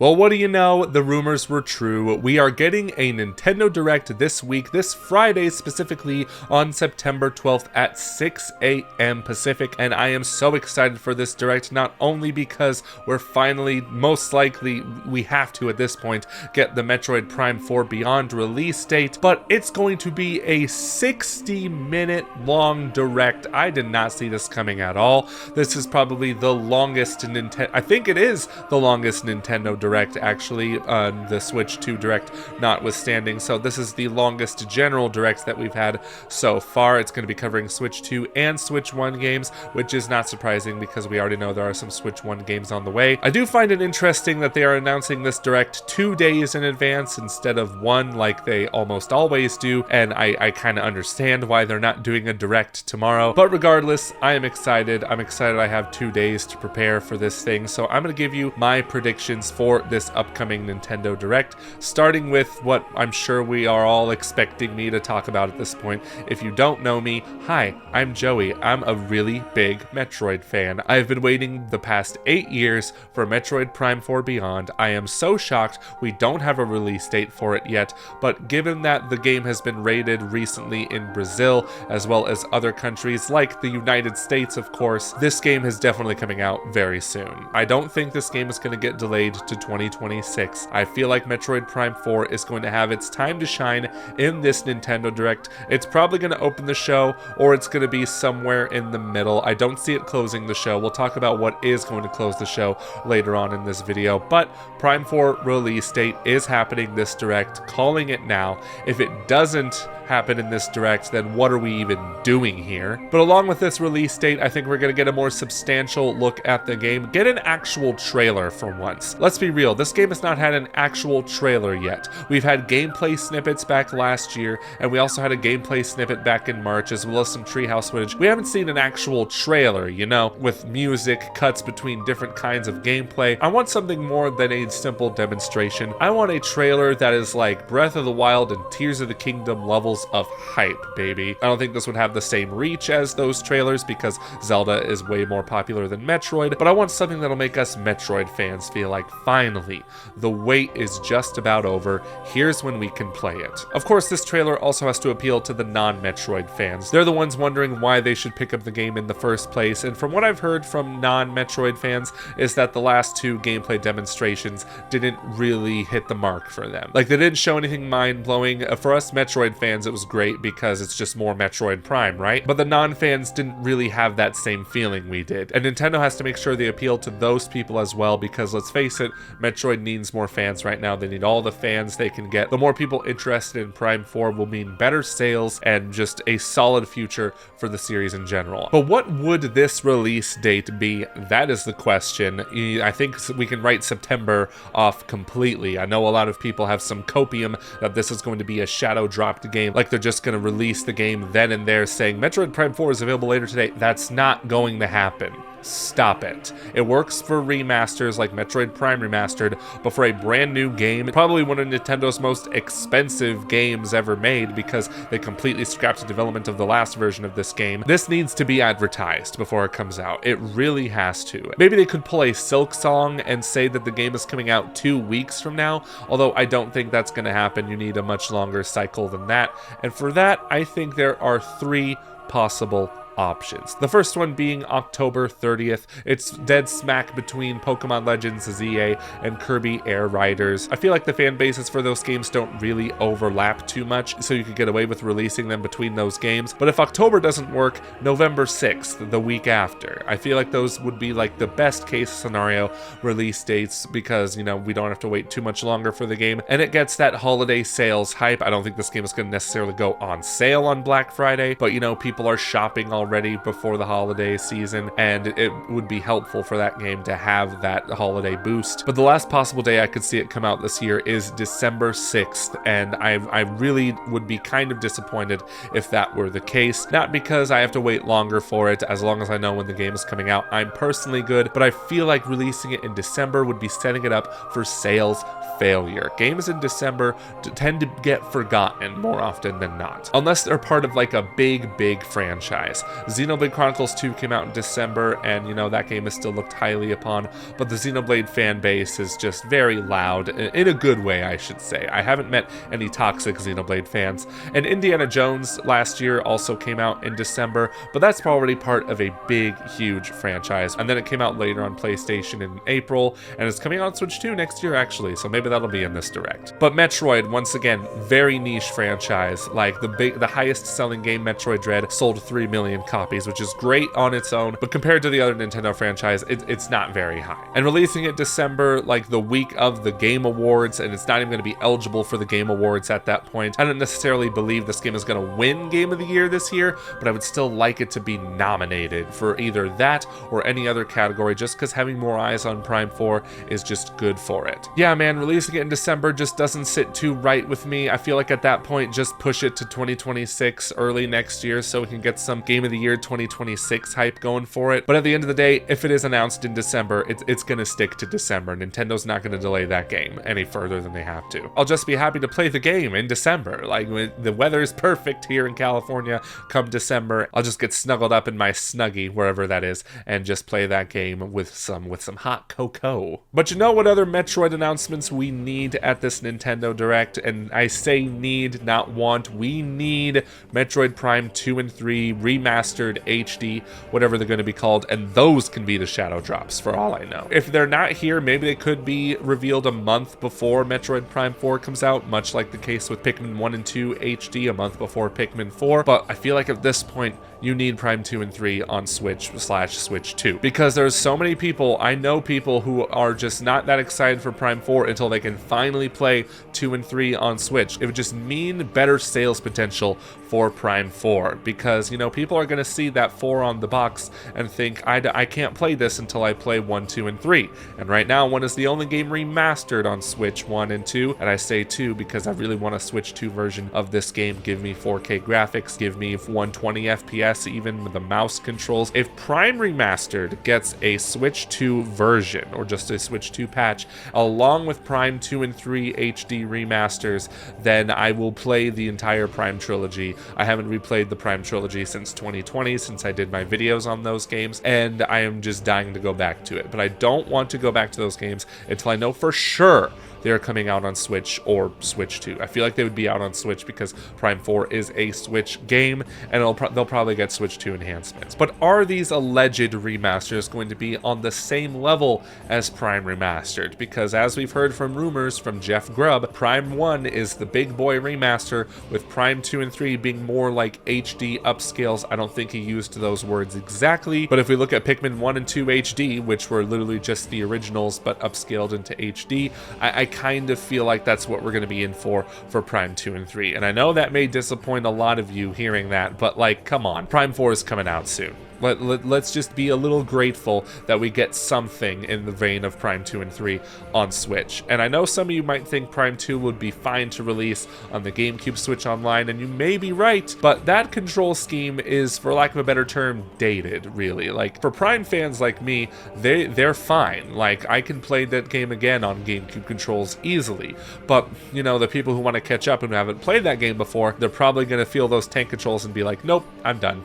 Well, what do you know? The rumors were true. We are getting a Nintendo Direct this week, this Friday specifically, on September 12th at 6 a.m. Pacific, and I am so excited for this Direct, not only because we're finally, most likely, we have to at this point, get the Metroid Prime 4 Beyond release date, but it's going to be a 60-minute long Direct. I did not see this coming at all. This is probably the longest Nintendo, I think it is the longest Nintendo Direct actually, the Switch 2 Direct notwithstanding. So this is the longest general Direct that we've had so far. It's going to be covering Switch 2 and Switch 1 games, which is not surprising because we already know there are some Switch 1 games on the way. I do find it interesting that they are announcing this Direct 2 days in advance instead of one like they almost always do, and I kind of understand why they're not doing a Direct tomorrow. But regardless, I am excited. I'm excited I have 2 days to prepare for this thing, so I'm going to give you my predictions for this upcoming Nintendo Direct, starting with what I'm sure we are all expecting me to talk about at this point. If you don't know me, hi, I'm Joey. I'm a really big Metroid fan. I've been waiting the past 8 years for Metroid Prime 4 Beyond. I am so shocked we don't have a release date for it yet, but given that the game has been rated recently in Brazil, as well as other countries like the United States, of course, this game is definitely coming out very soon. I don't think this game is going to get delayed to 2026. I feel like Metroid Prime 4 is going to have its time to shine in this Nintendo Direct. It's probably going to open the show, or it's going to be somewhere in the middle. I don't see it closing the show. We'll talk about what is going to close the show later on in this video, but Prime 4 release date is happening this Direct, calling it now. If it doesn't happen in this Direct, then what are we even doing here? But along with this release date, I think we're going to get a more substantial look at the game, get an actual trailer for once. Let's be real, this game has not had an actual trailer yet. We've had gameplay snippets back last year, and we also had a gameplay snippet back in March, as well as some treehouse footage. We haven't seen an actual trailer, you know, with music, cuts between different kinds of gameplay. I want something more than a simple demonstration. I want a trailer that is like Breath of the Wild and Tears of the Kingdom levels of hype, baby. I don't think this would have the same reach as those trailers because Zelda is way more popular than Metroid, but I want something that'll make us Metroid fans feel like, finally, the wait is just about over. Here's when we can play it. Of course, this trailer also has to appeal to the non-Metroid fans. They're the ones wondering why they should pick up the game in the first place, and from what I've heard from non-Metroid fans is that the last 2 gameplay demonstrations didn't really hit the mark for them. Like, they didn't show anything mind-blowing. For us Metroid fans, it was great because it's just more Metroid Prime, right? But the non-fans didn't really have that same feeling we did. And Nintendo has to make sure they appeal to those people as well, because let's face it, Metroid needs more fans right now. They need all the fans they can get. The more people interested in Prime 4 will mean better sales and just a solid future for the series in general. But what would this release date be? That is the question. I think we can write September off completely. I know a lot of people have some copium that this is going to be a shadow dropped game, like they're just going to release the game then and there saying Metroid Prime 4 is available later today. That's not going to happen. Stop it. It works for remasters like Metroid Prime Remastered, but for a brand new game, probably one of Nintendo's most expensive games ever made because they completely scrapped the development of the last version of this game, this needs to be advertised before it comes out. It really has to. Maybe they could pull a Silk Song and say that the game is coming out 2 weeks from now, although I don't think that's going to happen. You need a much longer cycle than that, and for that, I think there are 3 possible options. The first one being October 30th. It's dead smack between Pokemon Legends ZA and Kirby Air Riders. I feel like the fan bases for those games don't really overlap too much, so you could get away with releasing them between those games. But if October doesn't work, November 6th, the week after. I feel like those would be like the best case scenario release dates because, you know, we don't have to wait too much longer for the game, and it gets that holiday sales hype. I don't think this game is going to necessarily go on sale on Black Friday, but, you know, people are shopping already before the holiday season, and it would be helpful for that game to have that holiday boost. But the last possible day I could see it come out this year is December 6th, and I really would be kind of disappointed if that were the case. Not because I have to wait longer for it, as long as I know when the game is coming out, I'm personally good, but I feel like releasing it in December would be setting it up for sales failure. Games in December tend to get forgotten more often than not, unless they're part of like a big franchise. Xenoblade Chronicles 2 came out in December, and you know, that game is still looked highly upon, but the Xenoblade fan base is just very loud, in a good way, I should say. I haven't met any toxic Xenoblade fans. And Indiana Jones last year also came out in December, but that's already part of a big, huge franchise. And then it came out later on PlayStation in April, and it's coming out on Switch 2 next year, actually, so maybe that'll be in this direct. But Metroid, once again, very niche franchise. Like, the highest selling game, Metroid Dread, sold 3 million copies, which is great on its own, but compared to the other Nintendo franchise, it's not very high. And releasing it December, like the week of the Game Awards, and it's not even going to be eligible for the Game Awards at that point. I don't necessarily believe this game is going to win Game of the Year this year, but I would still like it to be nominated for either that or any other category, just because having more eyes on Prime 4 is just good for it. Yeah, man, releasing it in December just doesn't sit too right with me. I feel like at that point, just push it to 2026, early next year, so we can get some Game of the Year 2026 hype going for it. But at the end of the day, if it is announced in December, it's going to stick to December. Nintendo's not going to delay that game any further than they have to. I'll just be happy to play the game in December. Like, when the weather is perfect here in California come December, I'll just get snuggled up in my Snuggie, wherever that is, and just play that game with some hot cocoa. But you know what other Metroid announcements we need at this Nintendo Direct? And I say need, not want. We need Metroid Prime 2 and 3 Remastered HD, whatever they're going to be called, and those can be the shadow drops for all I know. If they're not here, maybe they could be revealed a month before Metroid Prime 4 comes out, much like the case with Pikmin 1 and 2 HD a month before Pikmin 4, but I feel like at this point, you need Prime 2 and 3 on Switch/Switch 2. Because there's so many people, I know people who are just not that excited for Prime 4 until they can finally play 2 and 3 on Switch. It would just mean better sales potential for Prime 4. Because, you know, people are going to see that 4 on the box and think, I can't play this until I play 1, 2, and 3. And right now, 1 is the only game remastered on Switch 1 and 2. And I say 2 because I really want a Switch 2 version of this game. Give me 4K graphics, give me 120 FPS, even with the mouse controls. If Prime Remastered gets a Switch 2 version, or just a Switch 2 patch, along with Prime 2 and 3 HD remasters, then I will play the entire Prime trilogy. I haven't replayed the Prime trilogy since 2020, since I did my videos on those games, and I am just dying to go back to it. But I don't want to go back to those games until I know for sure they're coming out on Switch or Switch 2. I feel like they would be out on Switch because Prime 4 is a Switch game, and they'll probably get Switch 2 enhancements. But are these alleged remasters going to be on the same level as Prime Remastered? Because as we've heard from rumors from Jeff Grubb, Prime 1 is the big boy remaster, with Prime 2 and 3 being more like HD upscales. I don't think he used those words exactly, but if we look at Pikmin 1 and 2 HD, which were literally just the originals but upscaled into HD, I kind of feel like that's what we're going to be in for Prime 2 and 3. And I know that may disappoint a lot of you hearing that, but like, come on, Prime 4 is coming out soon. Let's just be a little grateful that we get something in the vein of Prime 2 and 3 on Switch. And I know some of you might think Prime 2 would be fine to release on the GameCube Switch Online, and you may be right, but that control scheme is, for lack of a better term, dated, really. Like, for Prime fans like me, they're fine. Like, I can play that game again on GameCube controls easily. But, you know, the people who want to catch up and haven't played that game before, they're probably going to feel those tank controls and be like, nope, I'm done.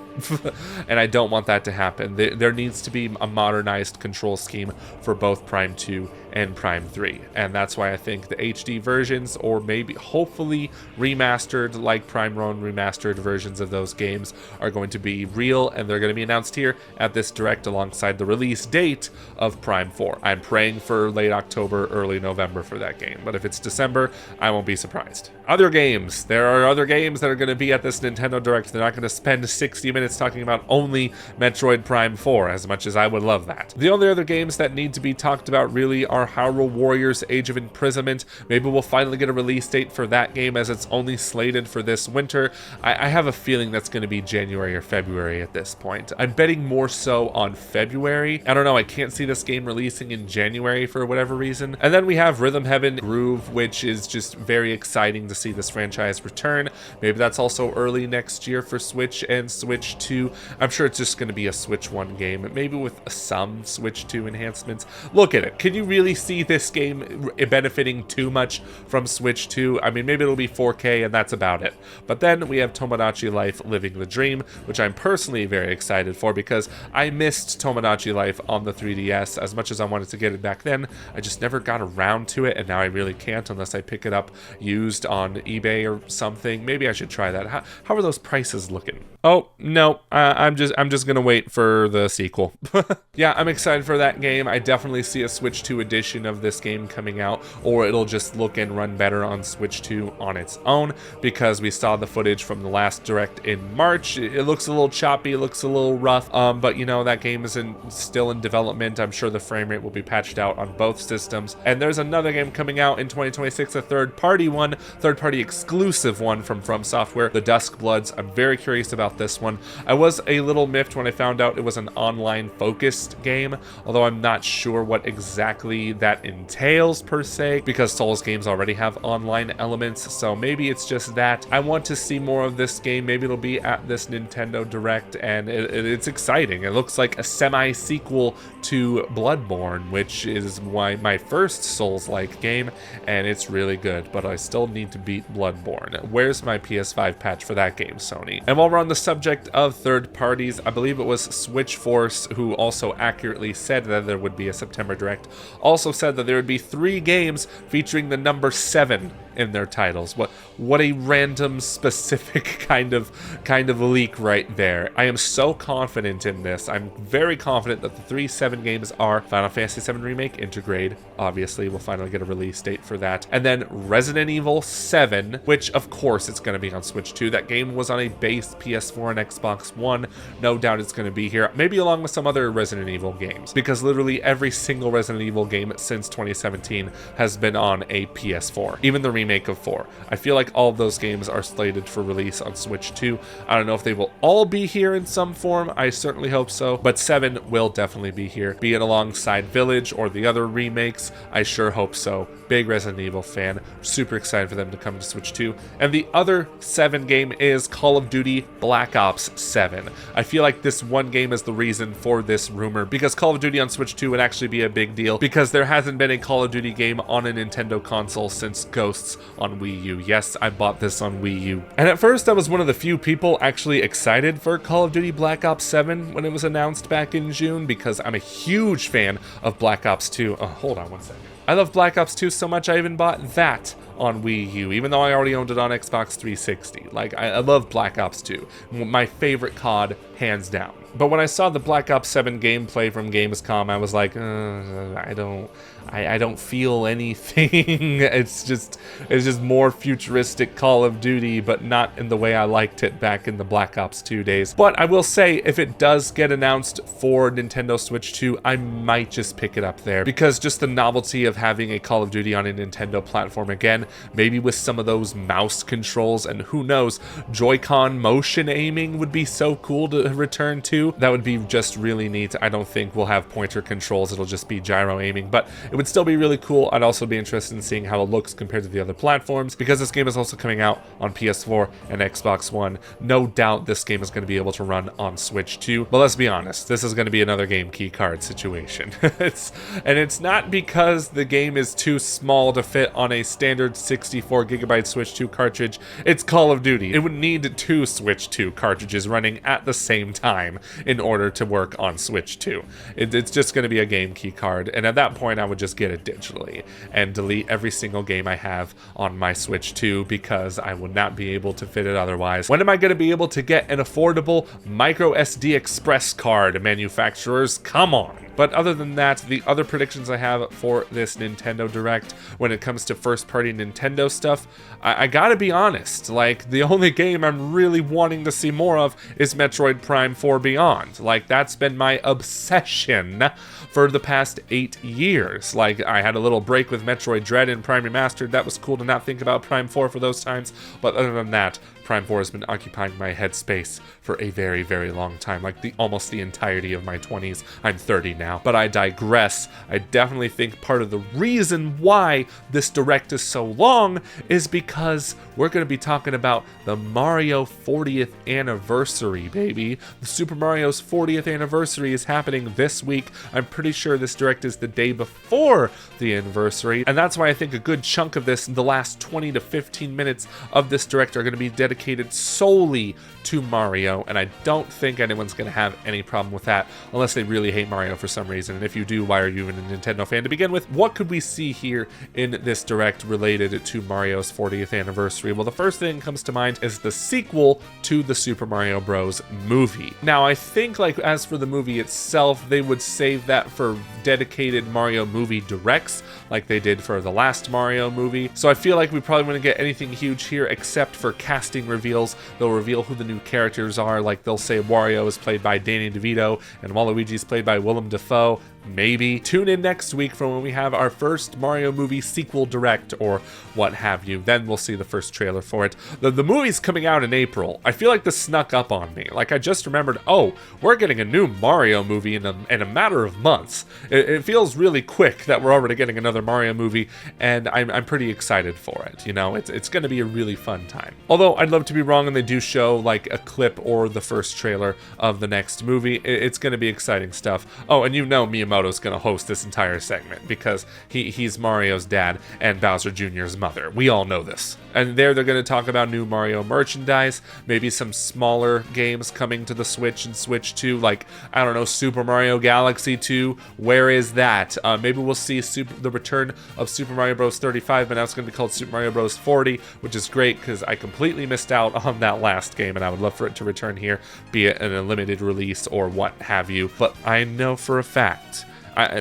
And I don't want that to happen. There needs to be a modernized control scheme for both Prime 2 and Prime 3, and that's why I think the HD versions, or maybe hopefully remastered like Prime 1 remastered versions of those games, are going to be real, and they're going to be announced here at this Direct alongside the release date of Prime 4. I'm praying for late October, early November for that game, but if it's December, I won't be surprised. Other games. There are other games that are going to be at this Nintendo Direct. They're not going to spend 60 minutes talking about only Metroid Prime 4, as much as I would love that. The only other games that need to be talked about really are Hyrule Warriors Age of Imprisonment. Maybe we'll finally get a release date for that game, as it's only slated for this winter. I have a feeling that's going to be January or February at this point. I'm betting more so on February. I don't know, I can't see this game releasing in January for whatever reason. And then we have Rhythm Heaven Groove, which is just very exciting to see this franchise return. Maybe that's also early next year for Switch and Switch 2. I'm sure it's just going to be a Switch 1 game, maybe with some Switch 2 enhancements. Look at it. Can you really really see this game benefiting too much from Switch 2. I mean, maybe it'll be 4K and that's about it. But then we have Tomodachi Life Living the Dream, which I'm personally very excited for because I missed Tomodachi Life on the 3DS. As much as I wanted to get it back then, I just never got around to it, and now I really can't unless I pick it up used on eBay or something. Maybe I should try that. How are those prices looking? Oh, no, I'm just gonna wait for the sequel. Yeah, I'm excited for that game. I definitely see a Switch 2 edition of this game coming out, or it'll just look and run better on Switch 2 on its own, because we saw the footage from the last Direct in March. It looks a little choppy, it looks a little rough, but you know, that game is still in development. I'm sure the frame rate will be patched out on both systems. And there's another game coming out in 2026, a third-party exclusive one from Software, The Dusk Bloods. I'm very curious about this one. I was a little miffed when I found out it was an online-focused game, although I'm not sure what exactly that entails per se, because Souls games already have online elements, so maybe it's just that. I want to see more of this game. Maybe it'll be at this Nintendo Direct, and it's exciting. It looks like a semi-sequel to Bloodborne, which is my first Souls-like game, and it's really good, but I still need to beat Bloodborne. Where's my PS5 patch for that game, Sony? And while we're on the subject of third parties, I believe it was Switch Force who also accurately said that there would be a September Direct, also said that there would be 3 games featuring the number 7 in their titles. What a random specific kind of leak right there. I am so confident in this. I'm very confident that the 3 7 games are Final Fantasy VII Remake Intergrade. Obviously, we'll finally get a release date for that. And then Resident Evil 7, which of course it's going to be on Switch 2. That game was on a base PS4 and Xbox One. No doubt it's going to be here, maybe along with some other Resident Evil games, because literally every single Resident Evil game since 2017 has been on a PS4. Even the remake of 4. I feel like all of those games are slated for release on Switch 2. I don't know if they will all be here in some form. I certainly hope so, but 7 will definitely be here, be it alongside Village or the other remakes. I sure hope so. Big Resident Evil fan. Super excited for them to come to Switch 2. And the other 7 game is Call of Duty Black Ops 7. I feel like this one game is the reason for this rumor, because Call of Duty on Switch 2 would actually be a big deal, because there hasn't been a Call of Duty game on a Nintendo console since Ghosts on Wii U. Yes, I bought this on Wii U. And at first, I was one of the few people actually excited for Call of Duty Black Ops 7 when it was announced back in June, because I'm a huge fan of Black Ops 2. Oh, hold on one second. I love Black Ops 2 so much I even bought that on Wii U, even though I already owned it on Xbox 360. Like, I love Black Ops 2. My favorite COD, hands down. But when I saw the Black Ops 7 gameplay from Gamescom, I was like, I don't feel anything. It's just more futuristic Call of Duty, but not in the way I liked it back in the Black Ops 2 days. But I will say, if it does get announced for Nintendo Switch 2, I might just pick it up there, because just the novelty of having a Call of Duty on a Nintendo platform again, maybe with some of those mouse controls, and who knows, Joy-Con motion aiming would be so cool to return to. That would be just really neat. I don't think we'll have pointer controls, it'll just be gyro aiming, but it would still be really cool. I'd also be interested in seeing how it looks compared to the other platforms, because this game is also coming out on PS4 and Xbox One. No doubt this game is going to be able to run on Switch 2, but let's be honest, this is going to be another game key card situation. It's not because the game is too small to fit on a standard 64GB Switch 2 cartridge. It's Call of Duty. It would need 2 Switch 2 cartridges running at the same time in order to work on Switch 2. It's just going to be a game key card, and at that point I would just get it digitally and delete every single game I have on my Switch 2, because I would not be able to fit it otherwise. When am I going to be able to get an affordable micro SD express card, manufacturers? Come on. But other than that, the other predictions I have for this Nintendo Direct when it comes to first-party Nintendo stuff, I gotta be honest, like, the only game I'm really wanting to see more of is Metroid Prime 4 Beyond. Like, that's been my obsession for the past 8 years. Like, I had a little break with Metroid Dread and Prime Remastered. That was cool to not think about Prime 4 for those times, but other than that, Prime 4 has been occupying my headspace for a very, very long time, like almost the entirety of my 20s. I'm 30 now, but I digress. I definitely think part of the reason why this Direct is so long is because we're going to be talking about the Mario 40th anniversary, baby. The Super Mario's 40th anniversary is happening this week. I'm pretty sure this Direct is the day before the anniversary, and that's why I think a good chunk of this, the last 20 to 15 minutes of this Direct, are going to be dedicated solely to Mario, and I don't think anyone's going to have any problem with that unless they really hate Mario for some reason. And if you do, why are you even a Nintendo fan to begin with? What could we see here in this Direct related to Mario's 40th anniversary? Well, the first thing that comes to mind is the sequel to the Super Mario Bros. Movie. Now, I think, like, as for the movie itself, they would save that for dedicated Mario movie directs like they did for the last Mario movie. So I feel like we probably wouldn't get anything huge here except for casting reveals. They'll reveal who the new characters are, like they'll say Wario is played by Danny DeVito and Waluigi is played by Willem Dafoe. Maybe. Tune in next week for when we have our first Mario movie sequel direct or what have you. Then we'll see the first trailer for it. The movie's coming out in April. I feel like this snuck up on me. Like, I just remembered, oh, we're getting a new Mario movie in a matter of months. It feels really quick that we're already getting another Mario movie, and I'm pretty excited for it. You know, it's going to be a really fun time. Although I'd love to be wrong and they do show like a clip or the first trailer of the next movie. It's going to be exciting stuff. Oh, and you know Miyamoto's going to host this entire segment because he's Mario's dad and Bowser Jr.'s mother. We all know this. And they're going to talk about new Mario merchandise, maybe some smaller games coming to the Switch and Switch 2, like, I don't know, Super Mario Galaxy 2. Where is that? Maybe we'll see the return of Super Mario Bros. 35, but now it's going to be called Super Mario Bros. 40, which is great because I completely missed out on that last game, and I would love for it to return here, be it in a limited release or what have you. But I know for a fact,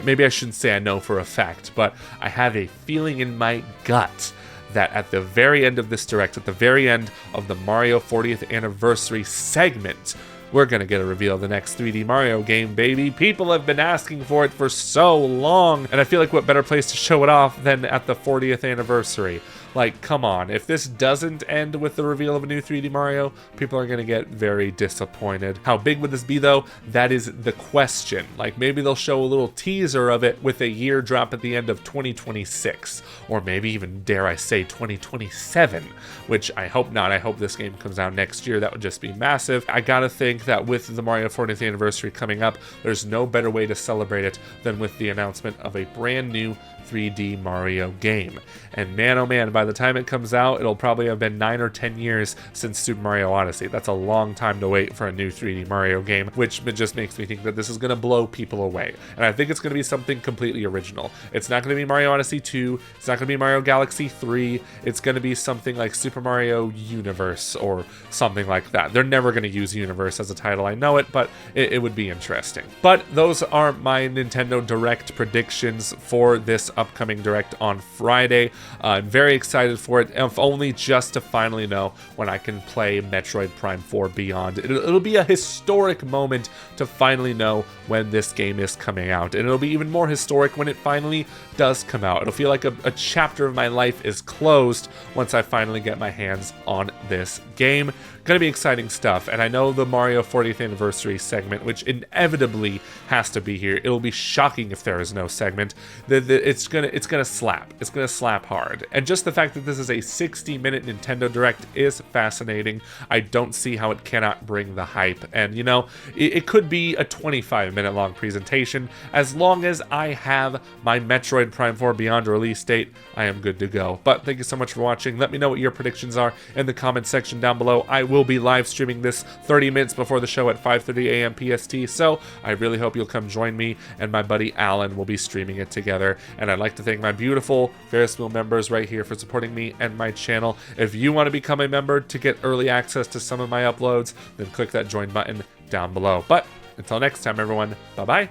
maybe I shouldn't say I know for a fact, but I have a feeling in my gut that at the very end of this Direct, at the very end of the Mario 40th anniversary segment, we're going to get a reveal of the next 3D Mario game, baby. People have been asking for it for so long, and I feel like what better place to show it off than at the 40th anniversary. Like, come on, if this doesn't end with the reveal of a new 3D Mario, people are going to get very disappointed. How big would this be, though? That is the question. Like, maybe they'll show a little teaser of it with a year drop at the end of 2026, or maybe even, dare I say, 2027, which I hope not. I hope this game comes out next year. That would just be massive. I gotta think that with the Mario 40th anniversary coming up, there's no better way to celebrate it than with the announcement of a brand new 3D Mario game. And man, oh man, by the time it comes out, it'll probably have been 9 or 10 years since Super Mario Odyssey. That's a long time to wait for a new 3D Mario game, which just makes me think that this is going to blow people away. And I think it's going to be something completely original. It's not going to be Mario Odyssey 2, it's not going to be Mario Galaxy 3, it's going to be something like Super Mario Universe or something like that. They're never going to use Universe as a title, I know it, but it would be interesting. But those are my Nintendo Direct predictions for this upcoming Direct on Friday. I'm very excited for it, if only just to finally know when I can play Metroid Prime 4 Beyond. It'll be a historic moment to finally know when this game is coming out, and it'll be even more historic when it finally does come out. It'll feel like a chapter of my life is closed once I finally get my hands on this game. Gonna be exciting stuff, and I know the Mario 40th anniversary segment, which inevitably has to be here. It'll be shocking if there is no segment. It's gonna slap. It's gonna slap hard. And just the fact that this is a 60-minute Nintendo Direct is fascinating. I don't see how it cannot bring the hype. And you know, it could be a 25-minute long presentation. As long as I have my Metroid Prime 4 Beyond release date, I am good to go. But thank you so much for watching. Let me know what your predictions are in the comment section down below. I will be live streaming this 30 minutes before the show at 5:30 a.m. PST, so I really hope you'll come join me, and my buddy Alan will be streaming it together. And I'd like to thank my beautiful Ferris Wheel members right here for supporting me and my channel. If you want to become a member to get early access to some of my uploads, then click that join button down below. But until next time, everyone, bye-bye.